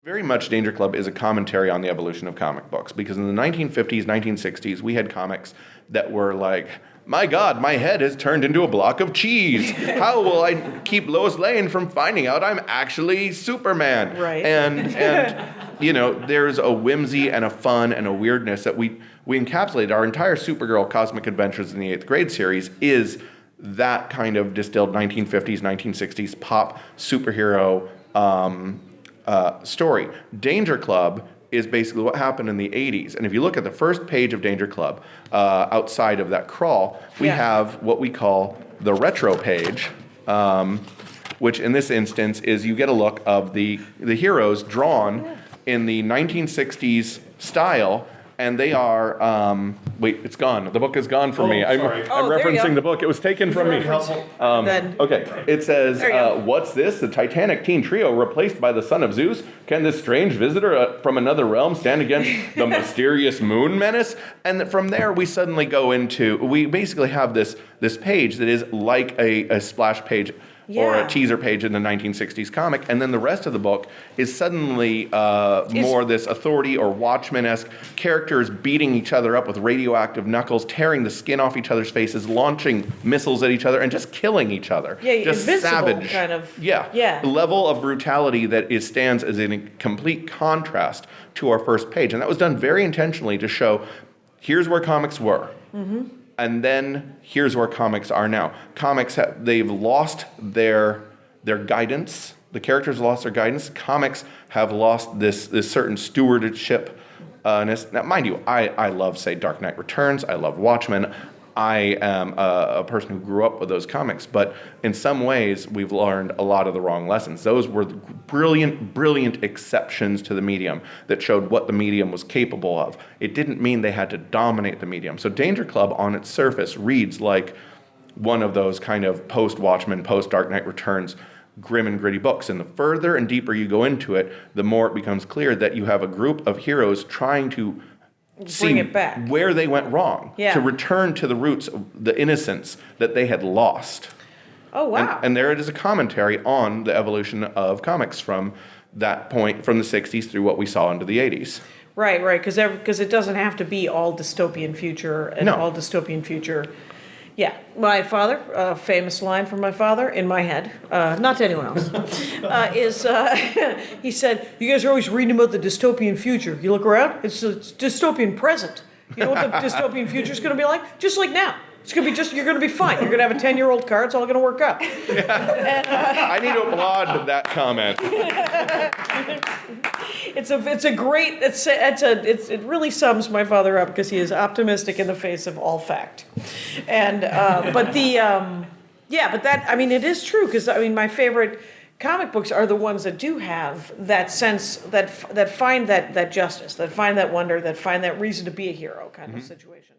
Very much Danger Club is a commentary on the evolution of comic books, because in the 1950s, 1960s, we had comics that were like, my God, my head has turned into a block of cheese. How will I keep Lois Lane from finding out I'm actually Superman? Right. And you know, there's a whimsy and a fun and a weirdness that we encapsulate. Our entire Supergirl Cosmic Adventures in the 8th grade series is that kind of distilled 1950s, 1960s pop superhero story. Danger Club is basically what happened in the 80s. And if you look at the first page of Danger Club, outside of that crawl, we have what we call the retro page, which in this instance is you get a look of the heroes drawn in the 1960s style. And they are, wait, it's gone. The book is gone from me. I'm referencing the book. It was taken from me. Okay, it says, what's this? The Titanic teen trio replaced by the son of Zeus? Can this strange visitor from another realm stand against the mysterious moon menace? And from there, we suddenly go into, we basically have this page that is like a splash page or a teaser page in the 1960s comic, and then the rest of the book is suddenly more this Authority or Watchmen-esque characters beating each other up with radioactive knuckles, tearing the skin off each other's faces, launching missiles at each other, and just killing each other. Yeah, just invincible savage kind of. The level of brutality that stands as a complete contrast to our first page, and that was done very intentionally to show here's where comics were. Mm-hmm. And then here's where comics are now. Comics, they've lost their guidance. The characters lost their guidance. Comics have lost this certain stewardship. Now, mind you, I love, say, Dark Knight Returns. I love Watchmen. I am a person who grew up with those comics. But in some ways, we've learned a lot of the wrong lessons. Those were brilliant exceptions to the medium that showed what the medium was capable of. It didn't mean they had to dominate the medium. So Danger Club, on its surface, reads like one of those kind of post-Watchmen, post-Dark Knight Returns, grim and gritty books. And the further and deeper you go into it, the more it becomes clear that you have a group of heroes trying to bring it back where they went wrong, to return to the roots of the innocence that they had lost. Oh, wow. And there it is, a commentary on the evolution of comics from that point, from the 60s through what we saw into the 80s. Right, because it doesn't have to be all dystopian future and all dystopian future. Yeah, my father, a famous line from my father in my head, not to anyone else, he said, you guys are always reading about the dystopian future. You look around, it's dystopian present. You know what the dystopian future is going to be like? Just like now. It's going to be you're going to be fine. You're going to have a 10-year-old car. It's all going to work out. And, I need to applaud that comment. It really sums my father up because he is optimistic in the face of all fact. And, it is true because, my favorite comic books are the ones that do have that sense, that find that justice, that find that wonder, that find that reason to be a hero kind of situation.